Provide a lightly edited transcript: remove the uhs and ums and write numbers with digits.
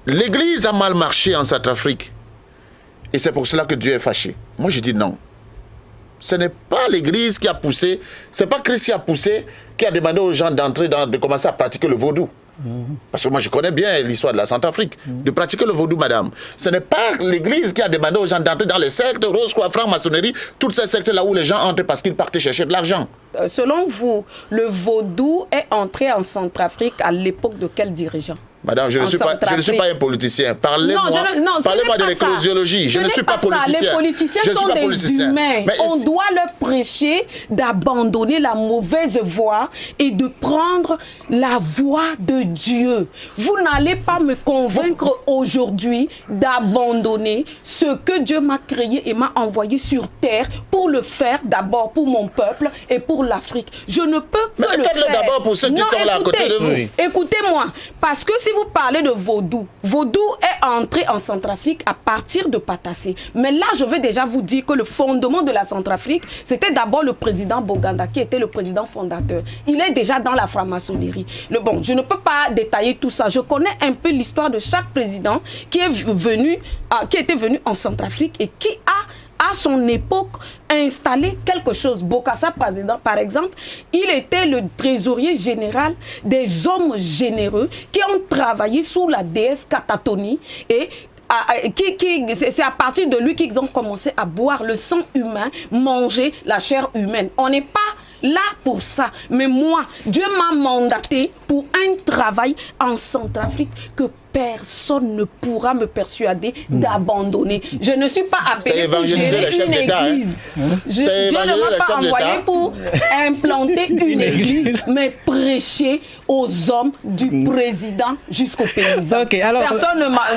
L'église a mal marché en Centrafrique. Et c'est pour cela que Dieu est fâché. Moi, je dis non. Ce n'est pas l'église qui a poussé, c'est pas Christ qui a poussé, qui a demandé aux gens de commencer à pratiquer le vaudou. Parce que moi, je connais bien l'histoire de la Centrafrique, de pratiquer le vaudou, madame. Ce n'est pas l'église qui a demandé aux gens d'entrer dans les sectes, Rose-Croix, franc-maçonnerie, toutes ces sectes-là où les gens entrent parce qu'ils partent chercher de l'argent. Selon vous, le vaudou est entré en Centrafrique à l'époque de quel dirigeant? Madame, je ne suis pas un politicien. Parlez-moi de l'éclésiologie. Je ne suis pas politicien. Les politiciens sont des humains. On doit leur prêcher d'abandonner la mauvaise voie et de prendre la voie de Dieu. Vous n'allez pas me convaincre aujourd'hui d'abandonner ce que Dieu m'a créé et m'a envoyé sur terre pour le faire d'abord pour mon peuple et pour l'Afrique. Je ne peux pas le faire. Faites-le d'abord pour ceux qui sont là à côté de vous. Écoutez-moi, parce que si vous parlez de vaudou, vaudou est entré en Centrafrique à partir de Patassé. Mais là, je vais déjà vous dire que le fondement de la Centrafrique, c'était d'abord le président Boganda, qui était le président fondateur. Il est déjà dans la franc-maçonnerie. Bon, je ne peux pas détailler tout ça. Je connais un peu l'histoire de chaque président qui était venu en Centrafrique et qui a, à son époque, installé quelque chose. Bokassa, par exemple, il était le trésorier général des hommes généreux qui ont travaillé sous la déesse Katatoni et c'est à partir de lui qu'ils ont commencé à boire le sang humain, manger la chair humaine. On n'est pas là pour ça. Mais moi, Dieu m'a mandaté pour un travail en Centrafrique que personne ne pourra me persuader d'abandonner. Je ne suis pas appelé pour gérer une église. Dieu ne m'a pas envoyé pour implanter une église, mais prêcher aux hommes du président jusqu'au paysan. Okay, alors, personne ne m'a